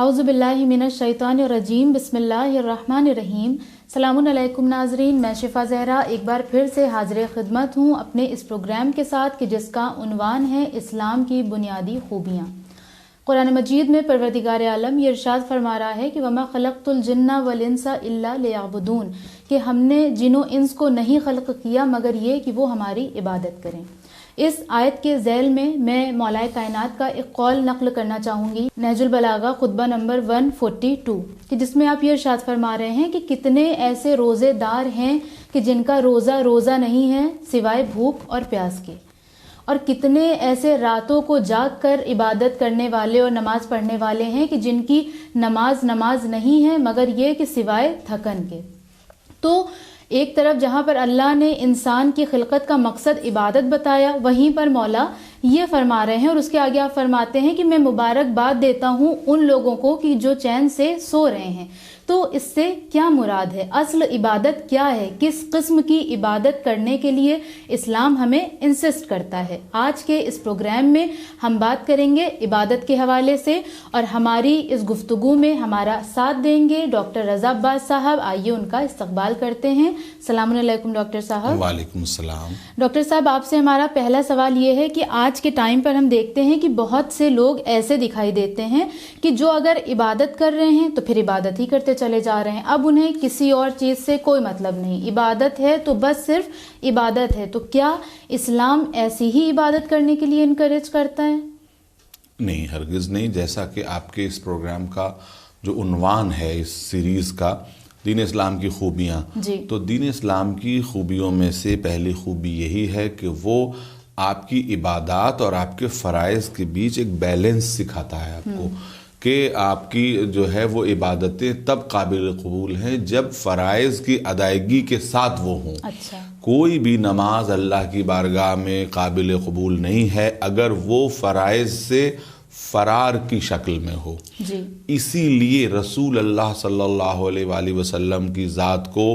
اعوذ باللہ من الشیطان الرجیم بسم اللہ الرحمن الرحیم. السلام علیکم ناظرین، میں شفا زہرا ایک بار پھر سے حاضر خدمت ہوں اپنے اس پروگرام کے ساتھ کہ جس کا عنوان ہے اسلام کی بنیادی خوبیاں. قرآن مجید میں پروردگار عالم یہ ارشاد فرما رہا ہے کہ وما خلقت الجن والانس الا لیعبدون، کہ ہم نے جن و انس کو نہیں خلق کیا مگر یہ کہ وہ ہماری عبادت کریں. اس آیت کے ذیل میں مولائے کائنات کا ایک قول نقل کرنا چاہوں گی، نہج البلاغہ خطبہ نمبر 142، کہ جس میں آپ یہ ارشاد فرما رہے ہیں کہ کتنے ایسے روزے دار ہیں کہ جن کا روزہ نہیں ہے سوائے بھوک اور پیاس کے، اور کتنے ایسے راتوں کو جاگ کر عبادت کرنے والے اور نماز پڑھنے والے ہیں کہ جن کی نماز نہیں ہے مگر یہ کہ سوائے تھکن کے. تو ایک طرف جہاں پر اللہ نے انسان کی خلقت کا مقصد عبادت بتایا، وہیں پر مولا یہ فرما رہے ہیں اور اس کے آگے آپ فرماتے ہیں کہ میں مبارکباد دیتا ہوں ان لوگوں کو کہ جو چین سے سو رہے ہیں. تو اس سے کیا مراد ہے؟ اصل عبادت کیا ہے؟ کس قسم کی عبادت کرنے کے لیے اسلام ہمیں انسسٹ کرتا ہے؟ آج کے اس پروگرام میں ہم بات کریں گے عبادت کے حوالے سے، اور ہماری اس گفتگو میں ہمارا ساتھ دیں گے ڈاکٹر رضا عباس صاحب. آئیے ان کا استقبال کرتے ہیں. السلام علیکم ڈاکٹر صاحب. وعلیکم السلام. ڈاکٹر صاحب، آپ سے ہمارا پہلا سوال یہ ہے کہ آج کے ٹائم پر ہم دیکھتے ہیں کہ بہت سے لوگ ایسے دکھائی دیتے ہیں کہ جو اگر عبادت کر رہے ہیں تو پھر عبادت ہی کرتے چلے جا رہے ہیں. اب انہیں کسی اور چیز سے کوئی مطلب نہیں، عبادت ہے تو بس صرف عبادت ہے. تو کیا اسلام ایسی ہی عبادت کرنے کے لیے انکریج کرتا ہے؟ نہیں، ہرگز نہیں. جیسا کہ آپ کے اس پروگرام کا جو عنوان ہے اس سیریز کا، دین اسلام کی خوبیاں، تو دین اسلام کی خوبیوں میں سے پہلی خوبی یہی ہے کہ وہ آپ کی عبادات اور آپ کے فرائض کے بیچ ایک بیلنس سکھاتا ہے آپ کو، کہ آپ کی جو ہے وہ عبادتیں تب قابل قبول ہیں جب فرائض کی ادائیگی کے ساتھ وہ ہوں. اچھا. کوئی بھی نماز اللہ کی بارگاہ میں قابل قبول نہیں ہے اگر وہ فرائض سے فرار کی شکل میں ہو. اسی لیے رسول اللہ صلی اللہ علیہ وآلہ وسلم کی ذات کو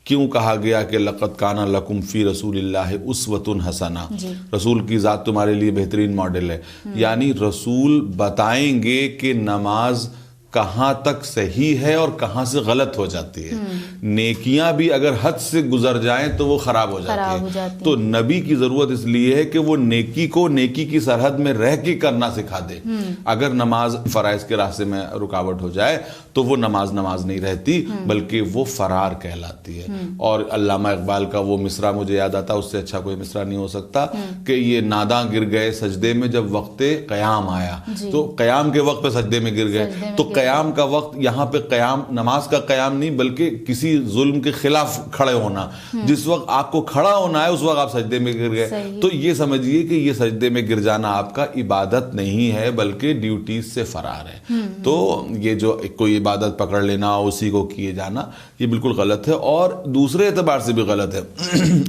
کیوں کہا گیا کہ لقد کان لکم فی رسول اللہ اسوۃ حسنہ، رسول کی ذات تمہارے لیے بہترین ماڈل ہے. یعنی رسول بتائیں گے کہ نماز کہاں تک صحیح ہے اور کہاں سے غلط ہو جاتی ہے. نیکیاں بھی اگر حد سے گزر جائیں تو وہ خراب ہو جاتی ہے. تو نبی کی ضرورت اس لیے ہے کہ وہ نیکی کو نیکی کی سرحد میں رہ کے کرنا سکھا دے. اگر نماز فرائض کے راستے میں رکاوٹ ہو جائے تو وہ نماز نہیں رہتی بلکہ وہ فرار کہلاتی ہے. اور علامہ اقبال کا وہ مصرع مجھے یاد آتا، اس سے اچھا کوئی مصرع نہیں ہو سکتا، کہ یہ ناداں گر گئے سجدے میں جب وقت قیام آیا. تو قیام کے وقت پہ سجدے میں گر گئے. تو قیام کا وقت، یہاں پہ قیام نماز کا قیام نہیں بلکہ کسی ظلم کے خلاف کھڑے ہونا. جس وقت آپ کو کھڑا ہونا ہے اس وقت آپ سجدے میں گر گئے. تو یہ سمجھیے کہ یہ سجدے میں گر جانا آپ کا عبادت نہیں ہے بلکہ ڈیوٹیز سے فرار ہے. تو یہ جو کوئی عبادت پکڑ لینا اسی کو کیے جانا یہ بالکل غلط ہے، اور دوسرے اعتبار سے بھی غلط ہے.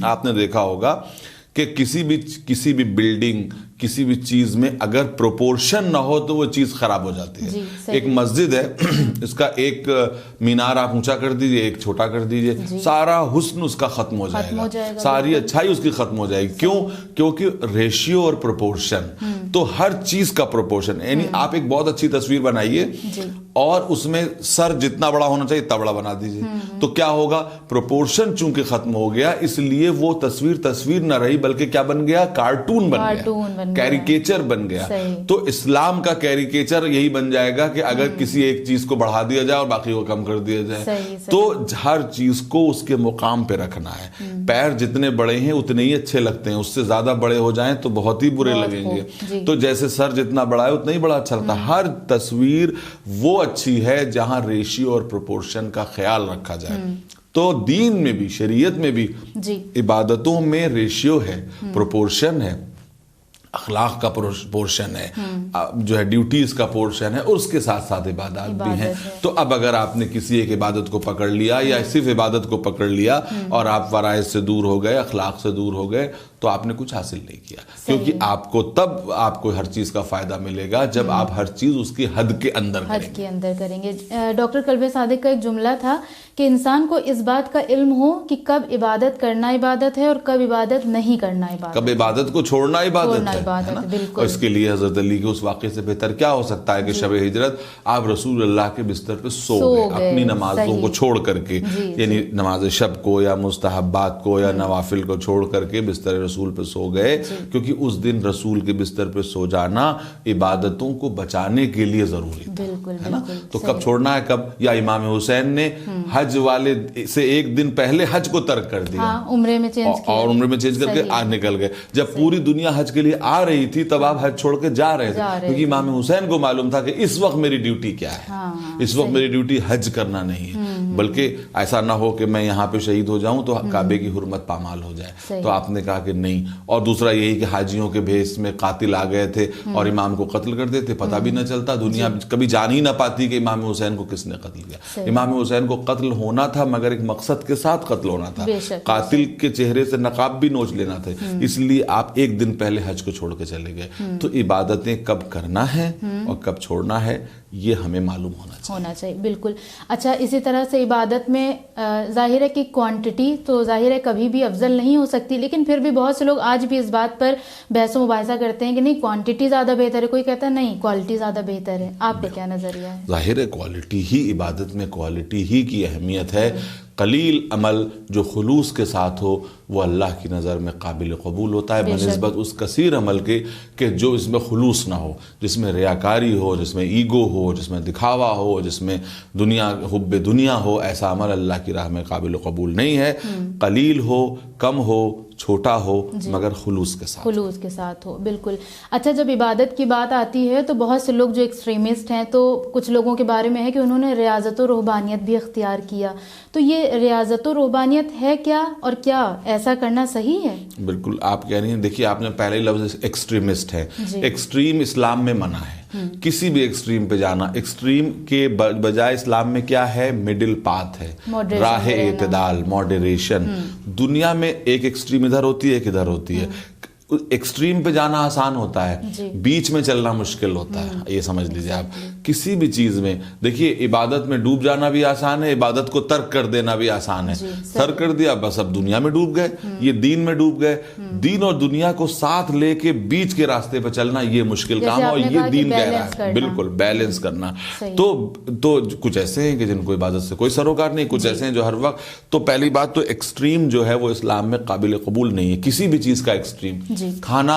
آپ نے دیکھا ہوگا کہ کسی بھی بلڈنگ، کسی بھی چیز میں اگر پروپورشن نہ ہو تو وہ چیز خراب ہو جاتی ہے. ایک مسجد ہے، اس کا ایک مینار آپ اونچا کر دیجئے، ایک چھوٹا کر دیجئے، سارا حسن اس کا ختم ہو جائے گا، ساری اچھائی اس کی ختم ہو جائے گی. کیوں؟ کیونکہ ریشیو اور پروپورشن. تو ہر چیز کا پروپورشن، یعنی آپ ایک بہت اچھی تصویر بنائیے اور اس میں سر جتنا بڑا ہونا چاہیے اتنا بڑا بنا دیجئے. تو کیا ہوگا؟ پروپورشن چونکہ ختم ہو گیا اس لیے وہ تصویر نہ رہی بلکہ کیا بن گیا؟ کارٹون بن گیا، کیریکیچر بن گیا. تو اسلام کا کیریکیچر یہی بن جائے گا کہ اگر کسی ایک چیز کو بڑھا دیا جائے اور باقی کو کم کر دیا جائے. تو ہر چیز کو اس کے مقام پہ رکھنا ہے. پیر جتنے بڑے ہیں اتنے ہی اچھے لگتے ہیں، اس سے زیادہ بڑے ہو جائیں تو بہت ہی برے لگیں گے. تو جیسے سر جتنا بڑا ہے اتنا ہی بڑا اچھا لگتا ہے. ہر تصویر وہ اچھی ہے جہاں ریشیو اور پروپورشن کا خیال رکھا جائے. تو دین میں بھی، شریعت میں بھی عبادتوں میں ریشیو ہے، پروپورشن ہے، اخلاق کا پورشن ہے، جو ہے ڈیوٹیز کا پورشن ہے، اور اس کے ساتھ ساتھ عبادات بھی ہیں. تو اب اگر آپ نے کسی ایک عبادت کو پکڑ لیا یا صرف عبادت کو پکڑ لیا اور آپ فرائض سے دور ہو گئے، اخلاق سے دور ہو گئے، تو آپ نے کچھ حاصل نہیں کیا. کیونکہ آپ کو تب آپ کو ہر چیز کا فائدہ ملے گا جب آپ ہر چیز اس کی حد کے اندر کریں گے. کریں گے. ڈاکٹر قلب صادق کا ایک جملہ تھا کہ انسان کو اس بات کا علم ہو کہ کب عبادت کرنا عبادت ہے اور کب عبادت نہیں کرنا عبادت، کب عبادت کو چھوڑنا عبادت ہے نا؟ بالکل. اور اس کے لیے حضرت علی کے اس واقعے سے بہتر کیا ہو سکتا ہے کہ شب ہجرت آپ رسول اللہ کے بستر پہ سو گئے اپنی نمازوں کو چھوڑ کر کے، یعنی نماز شب کو یا مستحبات کو یا نوافل کو چھوڑ کر کے بستر رسول پہ سو گئے، کیونکہ اس دن رسول کے بستر پہ سو جانا عبادتوں کو بچانے کے لیے ضروری ہے نا. تو کب چھوڑنا ہے کب؟ یا امام حسین نے حج والے سے ایک دن پہلے حج کو ترک کر دیا، عمرے میں چینج کیا، اور عمرے میں چینج کر کے نکل گئے. جب پوری دنیا حج کے لیے آ رہی تھی تب آپ حج چھوڑ کے جا رہے تھے، کیونکہ امام حسین کو معلوم تھا کہ اس وقت میری ڈیوٹی کیا ہے. اس وقت میری ڈیوٹی حج کرنا نہیں ہے، بلکہ ایسا نہ ہو کہ میں یہاں پہ شہید ہو جاؤں تو کعبے کی حرمت پامال ہو جائے. تو آپ نے کہا کہ نہیں. اور دوسرا یہی کہ حاجیوں کے بھیس میں قاتل آ گئے تھے اور امام کو قتل کر دیتے، پتہ بھی نہ چلتا، دنیا کبھی جان ہی نہ پاتی کہ امام حسین کو کس نے قتل کیا. امام حسین کو قتل ہونا تھا مگر ایک مقصد کے ساتھ قتل ہونا تھا، قاتل کے چہرے سے نقاب بھی نوچ لینا تھا. اس لیے آپ ایک دن پہلے حج کو چھوڑ کے چلے گئے. تو عبادتیں کب کرنا ہے اور کب چھوڑنا ہے یہ ہمیں معلوم ہونا چاہیے. بالکل. اچھا، اسی طرح سے عبادت میں ظاہر ہے کہ کوانٹٹی تو ظاہر ہے کبھی بھی افضل نہیں ہو سکتی، لیکن پھر بھی بہت سے لوگ آج بھی اس بات پر بحث و مباحثہ کرتے ہیں کہ نہیں کوانٹٹی زیادہ بہتر ہے، کوئی کہتا ہے نہیں کوالٹی زیادہ بہتر ہے. آپ کا کیا نظریہ ہے؟ ظاہر ہے کوالٹی ہی، عبادت میں کوالٹی ہی کی اہمیت ہے. قلیل عمل جو خلوص کے ساتھ ہو وہ اللہ کی نظر میں قابل قبول ہوتا ہے بنسبت اس کثیر عمل کے کہ جو اس میں خلوص نہ ہو، جس میں ریاکاری ہو، جس میں ایگو ہو، جس میں دکھاوا ہو، جس میں حب دنیا ہو. ایسا عمل اللہ کی راہ میں قابل قبول نہیں ہے. قلیل ہو، کم ہو، چھوٹا ہو، مگر خلوص کے ساتھ ہو. بالکل. اچھا، جب عبادت کی بات آتی ہے تو بہت سے لوگ جو ایکسٹریمسٹ ہیں تو کچھ لوگوں کے بارے میں ہے کہ انہوں نے ریاضت و روحانیت بھی اختیار کیا. تو یہ ریاضت و روحانیت ہے کیا، اور کیا ایسا کرنا صحیح ہے؟ بالکل آپ کہہ رہی ہیں. دیکھیے آپ نے پہلے لفظ ایکسٹریمسٹ ہے. ایکسٹریم اسلام میں منع ہے، کسی بھی ایکسٹریم پہ جانا. ایکسٹریم کے بجائے اسلام میں کیا ہے؟ مڈل پاتھ ہے، راہ اعتدال، ماڈریشن. دنیا میں ایک ایکسٹریم ادھر ہوتی ہے ایک ادھر ہوتی ہے. ایکسٹریم پہ جانا آسان ہوتا ہے، بیچ میں چلنا مشکل ہوتا ہے. یہ سمجھ لیجیے آپ کسی بھی چیز میں. دیکھیے عبادت میں ڈوب جانا بھی آسان ہے، عبادت کو ترک کر دینا بھی آسان ہے. ترک کر دیا بس اب دنیا میں ڈوب گئے، یہ دین میں ڈوب گئے. دین اور دنیا کو ساتھ لے کے بیچ کے راستے پہ چلنا یہ مشکل کام ہے، اور یہ دین کہہ رہا ہے. بالکل بیلنس کرنا. تو کچھ ایسے ہیں کہ جن کو عبادت سے کوئی سروکار نہیں، کچھ ایسے ہیں جو ہر وقت. تو پہلی بات تو ایکسٹریم جو ہے وہ اسلام میں قابل قبول نہیں ہے، کسی بھی چیز کا ایکسٹریم. کھانا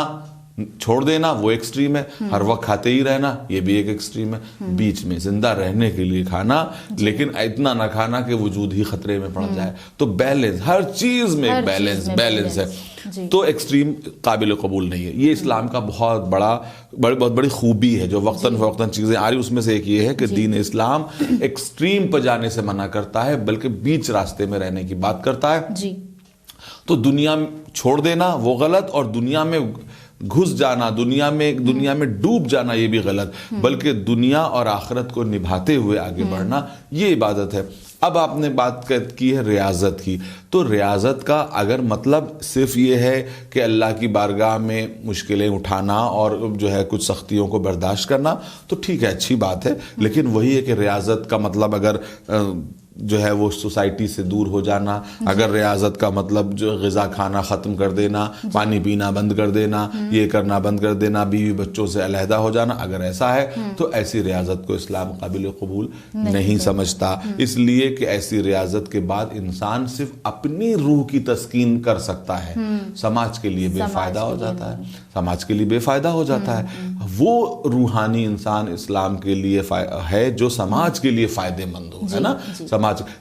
چھوڑ دینا وہ ایکسٹریم ہے، ہر وقت کھاتے ہی رہنا یہ بھی ایک ایکسٹریم ہے. بیچ میں زندہ رہنے کے لیے کھانا، لیکن اتنا نہ کھانا کہ وجود ہی خطرے میں پڑ جائے. تو بیلنس، ہر چیز میں ایک بیلنس ہے. تو ایکسٹریم قابل قبول نہیں ہے. یہ اسلام کا بہت بڑی خوبی ہے جو وقتاً فوقتاً چیزیں آ رہی. اس میں سے ایک یہ ہے کہ دین اسلام ایکسٹریم پہ جانے سے منع کرتا ہے بلکہ بیچ راستے میں رہنے کی بات کرتا ہے. تو دنیا چھوڑ دینا وہ غلط، اور دنیا میں گھس جانا، دنیا میں ڈوب جانا یہ بھی غلط، بلکہ دنیا اور آخرت کو نبھاتے ہوئے آگے بڑھنا یہ عبادت ہے. اب آپ نے بات کی ہے ریاضت کی. تو ریاضت کا اگر مطلب صرف یہ ہے کہ اللہ کی بارگاہ میں مشکلیں اٹھانا اور جو ہے کچھ سختیوں کو برداشت کرنا تو ٹھیک ہے، اچھی بات ہے. لیکن وہی ہے کہ ریاضت کا مطلب اگر جو ہے وہ سوسائٹی سے دور ہو جانا، اگر ریاضت کا مطلب جو غذا کھانا ختم کر دینا، پانی پینا بند کر دینا، یہ کرنا بند کر دینا، بیوی بچوں سے علیحدہ ہو جانا، اگر ایسا ہے تو ایسی ریاضت کو اسلام قابل قبول نہیں سمجھتا. اس لیے کہ ایسی ریاضت کے بعد انسان صرف اپنی روح کی تسکین کر سکتا ہے، سماج کے لیے بے فائدہ ہو جاتا ہے. سماج کے لیے بے فائدہ ہو جاتا ہے. وہ روحانی انسان اسلام کے لیے ہے جو سماج کے لیے فائدے مند ہو، ہے نا.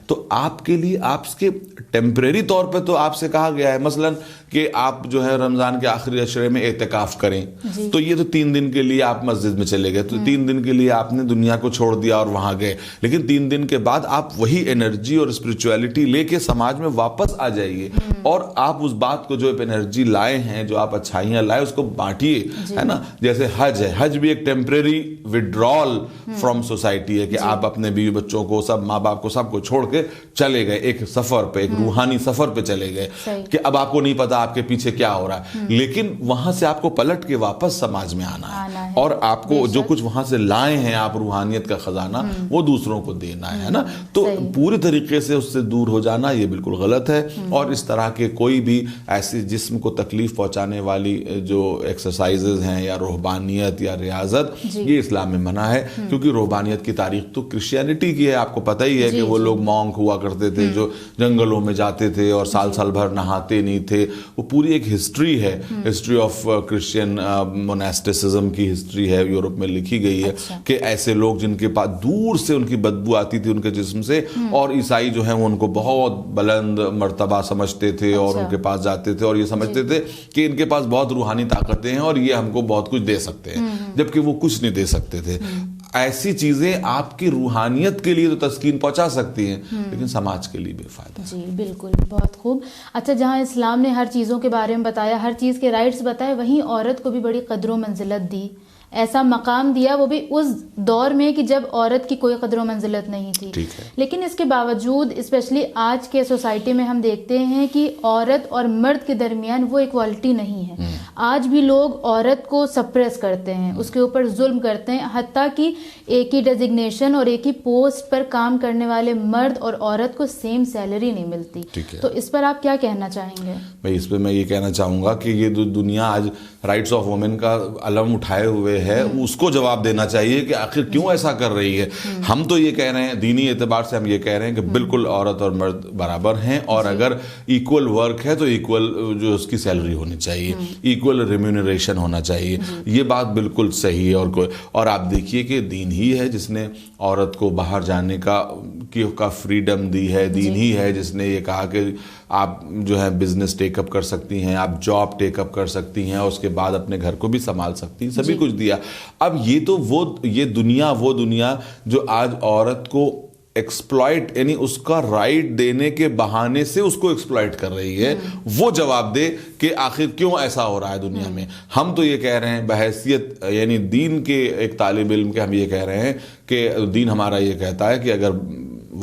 تو آپ کے لیے آپ کے ٹیمپریری طور پہ تو آپ سے کہا گیا ہے مثلا کہ آپ جو ہے رمضان کے آخری عشرے میں اعتکاف کریں. تو یہ تو 3 دن کے لیے آپ مسجد میں چلے گئے، تو 3 دن کے لیے آپ نے دنیا کو چھوڑ دیا اور وہاں گئے. لیکن 3 دن کے بعد آپ وہی انرجی اور اسپرچویلٹی لے کے سماج میں واپس آ جائیے، اور آپ اس بات کو جو انرجی لائے ہیں، جو آپ اچھائیاں لائے، اس کو بانٹیے، ہے نا. جیسے حج حج ہے. حج بھی ایک ٹیمپریری withdrawal فرام سوسائٹی ہے کہ آپ اپنے بیوی بچوں کو, سب ماں باپ کو, سب کو چھوڑ کے چلے گئے ایک سفر پہ, ایک روحانی سفر پہ چلے گئے کہ اب آپ کو نہیں پتا آپ کے پیچھے کیا ہو رہا ہے, لیکن وہاں سے آپ کو پلٹ کے واپس سماج میں آنا ہے اور آپ کو جو کچھ وہاں سے لائے ہیں آپ روحانیت کا خزانہ وہ دوسروں کو دینا ہے نا. تو پوری طریقے سے اس سے دور ہو جانا یہ بالکل غلط ہے, اور اس طرح کے کوئی بھی ایسی جسم کو تکلیف پہنچانے والی جو ایکسرسائزز ہیں یا روحانیت یا ریاضت, یہ اسلام میں منع ہے. کیونکہ روحانیت کی تاریخ تو کرسچینٹی کی ہے, آپ کو پتہ ہی ہے کہ وہ لوگ مونک ہوا کرتے تھے جو جنگلوں میں جاتے تھے اور سال بھر نہاتے نہیں تھے. وہ پوری ایک ہسٹری ہے, ہسٹری آف کرسچین موناسٹسزم کی ہسٹری ہے, یورپ میں لکھی گئی ہے کہ ایسے لوگ جن کے پاس دور سے ان کی بدبو آتی تھی ان کے جسم سے, اور عیسائی جو ہیں وہ ان کو بہت بلند مرتبہ سمجھتے تھے اور ان کے پاس جاتے تھے اور یہ سمجھتے تھے کہ ان کے پاس بہت روحانی طاقتیں ہیں اور یہ ہم کو بہت کچھ دے سکتے ہیں, جبکہ وہ کچھ نہیں دے سکتے تھے. ایسی چیزیں آپ کی روحانیت کے لیے تو تسکین پہنچا سکتی ہیں لیکن سماج کے لیے بے فائدہ. جی بالکل, بہت خوب. اچھا, جہاں اسلام نے ہر چیزوں کے بارے میں بتایا, ہر چیز کے رائٹس بتائے, وہیں عورت کو بھی بڑی قدر و منزلت دی, ایسا مقام دیا, وہ بھی اس دور میں کہ جب عورت کی کوئی قدر و منزلت نہیں تھی. لیکن اس کے باوجود اسپیشلی آج کے سوسائٹی میں ہم دیکھتے ہیں کہ عورت اور مرد کے درمیان وہ ایکوالٹی نہیں ہے. آج بھی لوگ عورت کو سپریس کرتے ہیں, اس کے اوپر ظلم کرتے ہیں, حتیٰ کہ ایک ہی ڈیزگنیشن اور ایک ہی پوسٹ پر کام کرنے والے مرد اور عورت کو سیم سیلری نہیں ملتی. تو اس پر آپ کیا کہنا چاہیں گے؟ اس پہ میں یہ کہنا چاہوں گا کہ یہ دنیا آج رائٹس آف وومن کا علم اٹھائے ہوئے ہے, اس کو جواب دینا چاہیے کہ آخر کیوں ایسا کر رہی ہے. ہم تو یہ کہہ رہے ہیں, دینی اعتبار سے ہم یہ کہہ رہے ہیں کہ بالکل عورت اور مرد برابر ہیں, اور اگر ایکول ورک ہے تو ایکول جو اس کی سیلری ہونی چاہیے, ایکول ریمیونریشن ہونا چاہیے. یہ بات بالکل صحیح ہے. اور آپ دیکھیے کہ دین ہی ہے جس نے عورت کو باہر جانے کا فریڈم دی ہے, دین ہی ہے جس نے یہ کہا کہ آپ جو ہے بزنس ٹیک اپ کر سکتی ہیں, آپ جاب ٹیک اپ کر سکتی ہیں, اور اس کے بعد اپنے گھر کو بھی سنبھال سکتی ہیں, سبھی کچھ دیا. اب یہ دنیا جو آج عورت کو ایکسپلائٹ, یعنی اس کا رائٹ دینے کے بہانے سے اس کو ایکسپلائٹ کر رہی ہے, وہ جواب دے کہ آخر کیوں ایسا ہو رہا ہے دنیا میں. ہم تو یہ کہہ رہے ہیں بحیثیت یعنی دین کے ایک طالب علم کے, ہم یہ کہہ رہے ہیں کہ دین ہمارا یہ کہتا ہے کہ اگر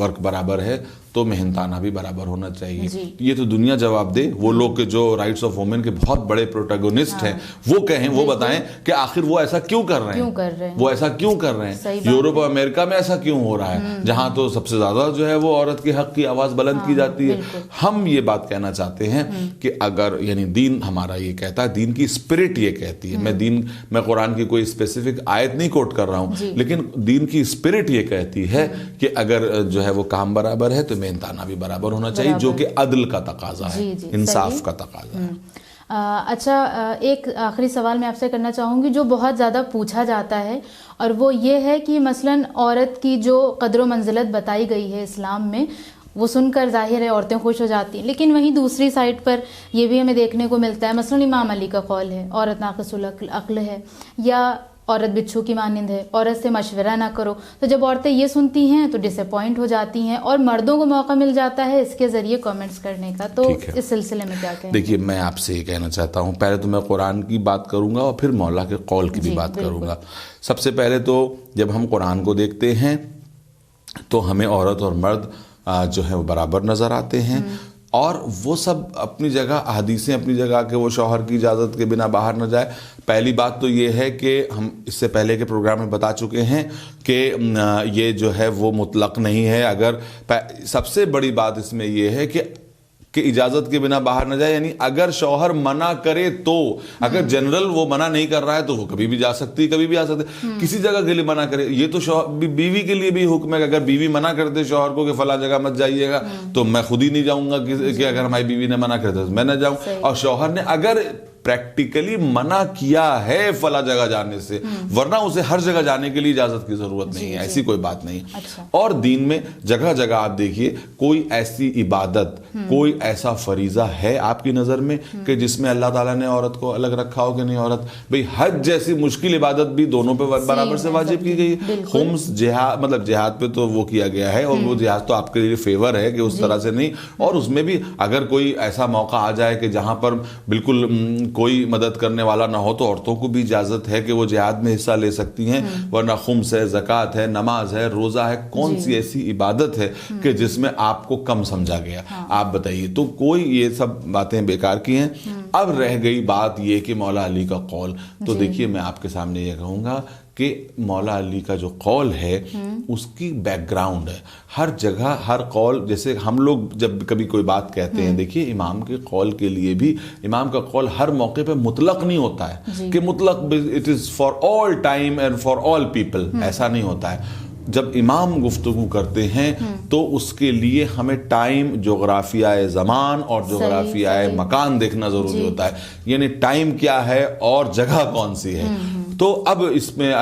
ورک برابر ہے تو محنتانہ بھی برابر ہونا چاہیے. یہ تو دنیا جواب دے. وہ لوگ کے جو رائٹس آف وومن کے بہت بڑے پروٹیگونسٹ ہیں وہ کہیں, وہ بتائیں کہ آخر وہ ایسا کیوں کر رہے ہیں, وہ ایسا کیوں کر رہے ہیں. یورپ اور امریکہ میں ایسا کیوں ہو رہا ہے جہاں تو سب سے زیادہ جو ہے وہ عورت کے حق کی آواز بلند کی جاتی ہے. ہم یہ بات کہنا چاہتے ہیں کہ اگر یعنی دین ہمارا یہ کہتا ہے, دین کی اسپرٹ یہ کہتی ہے, میں قرآن کی کوئی اسپیسیفک آیت نہیں کوٹ کر رہا ہوں, لیکن دین کی اسپرٹ یہ کہتی ہے کہ اگر جو ہے وہ کام برابر ہے تو محنتانہ بھی برابر ہونا چاہیے, جو کہ عدل کا تقاضا ہے, انصاف کا تقاضا ہے. اچھا, ایک آخری سوال میں آپ سے کرنا چاہوں گی جو بہت زیادہ پوچھا جاتا ہے, اور وہ یہ ہے کہ مثلاً عورت کی جو قدر و منزلت بتائی گئی ہے اسلام میں, وہ سن کر ظاہر ہے عورتیں خوش ہو جاتی ہیں, لیکن وہیں دوسری سائڈ پر یہ بھی ہمیں دیکھنے کو ملتا ہے, مثلاً امام علی کا قول ہے عورت ناقص العقل ہے, یا عورت بچھو کی مانند ہے, عورت سے مشورہ نہ کرو. تو جب عورتیں یہ سنتی ہیں تو ڈس اپوائنٹ ہو جاتی ہیں, اور مردوں کو موقع مل جاتا ہے اس کے ذریعے کامنٹس کرنے کا. تو اس سلسلے میں کیا کہیں؟ دیکھیے, میں آپ سے یہ کہنا چاہتا ہوں, پہلے تو میں قرآن کی بات کروں گا اور پھر مولا کے قول کی بھی بات کروں گا. سب سے پہلے تو جب ہم قرآن کو دیکھتے ہیں تو ہمیں عورت اور مرد جو ہے وہ برابر نظر آتے ہیں, اور وہ سب اپنی جگہ, احادیثیں اپنی جگہ کہ وہ شوہر کی اجازت کے بنا باہر نہ جائے. پہلی بات تو یہ ہے کہ ہم اس سے پہلے کے پروگرام میں بتا چکے ہیں کہ یہ جو ہے وہ مطلق نہیں ہے. اگر سب سے بڑی بات اس میں یہ ہے کہ اجازت کے بنا باہر نہ جائے, یعنی اگر شوہر منع کرے تو, اگر جنرل وہ منع نہیں کر رہا ہے تو وہ کبھی بھی جا سکتی, کبھی بھی آ سکتی. کسی جگہ کے لیے منع کرے, یہ تو شوہر بیوی کے لیے بھی حکم ہے کہ اگر بیوی منع کر دے شوہر کو کہ فلاں جگہ مت جائیے گا, تو میں خود ہی نہیں جاؤں گا کہ اگر ہماری بیوی نے منع کر دیا تو میں نہ جاؤں. اور شوہر نے اگر پریکٹیکلی منع کیا ہے فلاں جگہ جانے سے, ورنہ اسے ہر جگہ جانے کے لیے اجازت کی ضرورت نہیں ہے, ایسی کوئی بات نہیں. اور دین میں جگہ جگہ آپ دیکھیے کوئی ایسی عبادت, کوئی ایسا فریضہ ہے آپ کی نظر میں کہ جس میں اللہ تعالیٰ نے عورت کو الگ رکھا ہو کہ نہیں. عورت بھئی حج جیسی مشکل عبادت بھی دونوں پہ برابر سے واجب کی گئی ہے. خمس جہاد, مطلب جہاد پہ تو وہ کیا گیا ہے, اور وہ جہاد تو آپ کے لیے فیور ہے کہ اس طرح سے نہیں. اور اس میں بھی اگر کوئی ایسا موقع آ جائے کہ جہاں پر بالکل کوئی مدد کرنے والا نہ ہو تو عورتوں کو بھی اجازت ہے کہ وہ جہاد میں حصہ لے سکتی ہیں، ورنہ خمس ہے، زکوٰۃ ہے، نماز ہے، روزہ ہے، کون سی ایسی عبادت ہے کہ جس میں آپ کو کم سمجھا گیا؟ آپ بتائیے. تو کوئی یہ سب باتیں بیکار کی ہیں. اب رہ گئی بات یہ کہ مولا علی کا قول. تو دیکھیے میں آپ کے سامنے یہ کہوں گا کہ مولا علی کا جو قول ہے اس کی بیک گراؤنڈ ہے. ہر جگہ ہر قول، جیسے ہم لوگ جب کبھی کوئی بات کہتے ہیں، دیکھیے امام کے قول کے لیے بھی، امام کا قول ہر موقع پہ مطلق نہیں ہوتا ہے کہ مطلق it is for all time and for all people, ایسا نہیں ہوتا ہے. جب امام گفتگو کرتے ہیں تو اس کے لیے ہمیں ٹائم، جغرافیہ زمان اور جغرافیہ مکان دیکھنا ضروری ہوتا ہے. یعنی ٹائم کیا ہے اور جگہ کون سی ہے. تو اب اس میں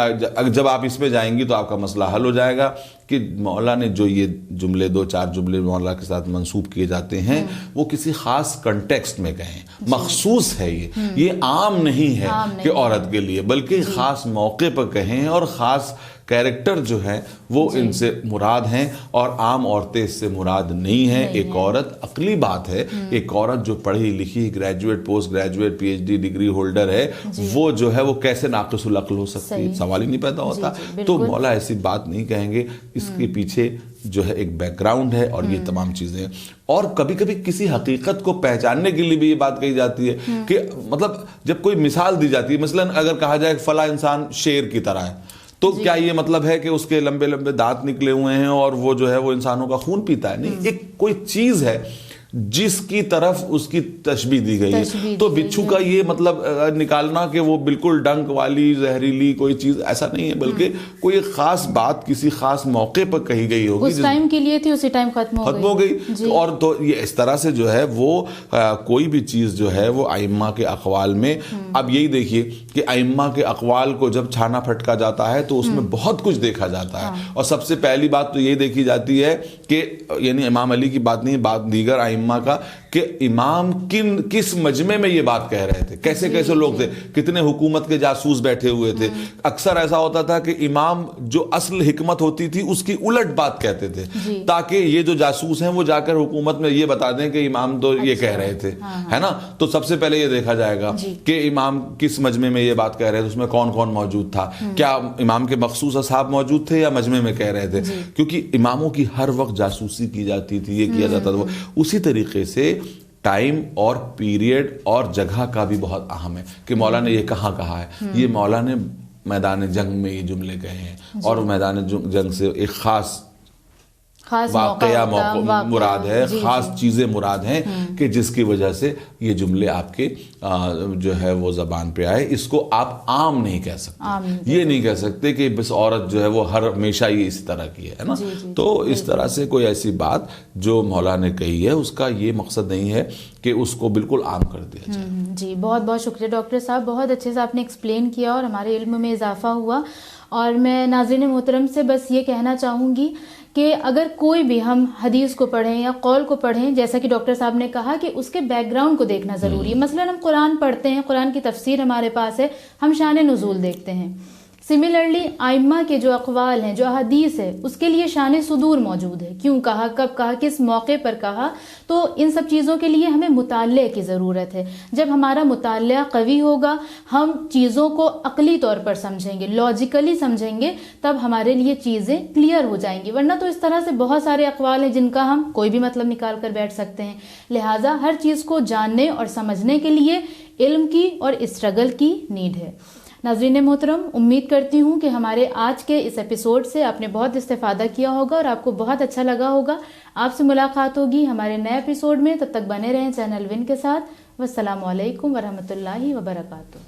جب آپ اس میں جائیں گی تو آپ کا مسئلہ حل ہو جائے گا کہ مولا نے جو یہ جملے، 2-4 جملے مولا کے ساتھ منسوب کیے جاتے ہیں وہ کسی خاص کنٹیکسٹ میں کہیں، مخصوص ہے. یہ عام نہیں ہے کہ عورت کے لیے، بلکہ خاص موقع پر کہیں اور خاص کیریکٹر جو ہے وہ ان سے مراد ہیں، اور عام عورتیں اس سے مراد نہیں ہیں. ایک عورت، عقلی بات ہے، ایک عورت جو پڑھی لکھی، graduate, post graduate, P H D degree holder ہے، وہ جو ہے وہ کیسے ناقص العقل ہو سکتی ہے؟ سوال ہی نہیں پیدا ہوتا. تو مولا ایسی بات نہیں کہیں گے. اس کے پیچھے جو ہے ایک بیک گراؤنڈ ہے اور یہ تمام چیزیں ہیں. اور کبھی کبھی کسی حقیقت کو پہچاننے کے لیے بھی یہ بات کہی جاتی ہے کہ مطلب جب کوئی مثال دی جاتی ہے، مثلا اگر کہا جائے کہ فلاں انسان شیر کی طرح ہے، تو کیا یہ مطلب ہے کہ اس کے لمبے لمبے دانت نکلے ہوئے ہیں اور وہ جو ہے وہ انسانوں کا خون پیتا ہے؟ نہیں، ایک کوئی چیز ہے جس کی طرف اس کی تشبیہ دی گئی ہے. تو بچھو کا یہ مطلب نکالنا کہ وہ بالکل ڈنک والی زہریلی کوئی چیز، ایسا نہیں ہے، بلکہ کوئی ایک خاص بات کسی خاص موقع پر کہی گئی ہوگی، اس ٹائم کے لیے تھی، اسی ٹائم ختم ہو گئی. اور تو یہ اس طرح سے جو ہے وہ کوئی بھی چیز جو ہے وہ ائمہ کے اقوال میں، اب یہی دیکھیے کہ ائمہ کے اقوال کو جب چھانا پھٹکا جاتا ہے تو اس میں بہت کچھ دیکھا جاتا ہے. اور سب سے پہلی بات تو یہ دیکھی جاتی ہے کہ یعنی امام علی کی بات نہیں، بات دیگر ائمہ کا، کہ امام کس مجمع میں یہ بات کہہ رہے تھے، کیسے کیسے لوگ تھے، کتنے حکومت کے جاسوس بیٹھے ہوئے تھے. اکثر ایسا ہوتا تھا کہ امام جو اصل حکمت ہوتی تھی اس کی الٹ بات کہتے تھے تاکہ یہ جو جاسوس ہیں وہ جا کر حکومت میں یہ بتا دیں کہ امام تو یہ کہہ رہے تھے، ہے نا. تو سب سے پہلے یہ دیکھا جائے گا کہ امام کس مجمع میں یہ بات کہہ رہے تھے، اس میں کون کون موجود تھا، کیا امام کے مخصوص اصحاب موجود تھے یا مجمع میں کہہ رہے تھے. کیونکہ اماموں کی ہر وقت جاسوسی کی جاتی تھی، یہ کیا جاتا تھا. اسی طریقے سے ٹائم اور پیریڈ اور جگہ کا بھی بہت اہم ہے کہ مولا نے یہ کہاں کہا ہے. یہ مولا نے میدان جنگ میں یہ جملے کہے ہیں، اور میدان جنگ سے ایک خاص واقعہ مراد ہے، خاص چیزیں مراد ہیں کہ جس کی وجہ سے یہ جملے آپ کے جو ہے وہ زبان پہ آئے. اس کو آپ عام نہیں کہہ سکتے، یہ نہیں کہہ سکتے کہ بس عورت جو ہے وہ ہر ہمیشہ یہ اسی طرح کی ہے نا. تو اس طرح سے کوئی ایسی بات جو مولا نے کہی ہے اس کا یہ مقصد نہیں ہے کہ اس کو بالکل عام کر دیا جائے. جی بہت بہت شکریہ ڈاکٹر صاحب، بہت اچھے سے آپ نے ایکسپلین کیا اور ہمارے علم میں اضافہ ہوا. اور میں ناظرین محترم سے بس یہ کہنا چاہوں گی کہ اگر کوئی بھی ہم حدیث کو پڑھیں یا قول کو پڑھیں، جیسا کہ ڈاکٹر صاحب نے کہا کہ اس کے بیک گراؤنڈ کو دیکھنا ضروری ہے. مثلا ہم قرآن پڑھتے ہیں، قرآن کی تفسیر ہمارے پاس ہے، ہم شان نزول دیکھتے ہیں. سملرلی ائمہ کے جو اقوال ہیں، جو احادیث ہے، اس کے لیے شان صدور موجود ہے. کیوں کہا، کب کہا، کس موقع پر کہا. تو ان سب چیزوں کے لیے ہمیں مطالعے کی ضرورت ہے. جب ہمارا مطالعہ قوی ہوگا، ہم چیزوں کو عقلی طور پر سمجھیں گے، لاجیکلی سمجھیں گے، تب ہمارے لیے چیزیں کلیئر ہو جائیں گی. ورنہ تو اس طرح سے بہت سارے اقوال ہیں جن کا ہم کوئی بھی مطلب نکال کر بیٹھ سکتے ہیں. لہٰذا ہر چیز کو جاننے اور سمجھنے کے لیے علم کی اور اسٹرگل کی نیڈ ہے. ناظرین محترم، امید کرتی ہوں کہ ہمارے آج کے اس ایپیسوڈ سے آپ نے بہت استفادہ کیا ہوگا اور آپ کو بہت اچھا لگا ہوگا. آپ سے ملاقات ہوگی ہمارے نئے ایپیسوڈ میں. تب تک بنے رہیں چینل ون کے ساتھ. والسلام علیکم ورحمۃ اللہ وبرکاتہ.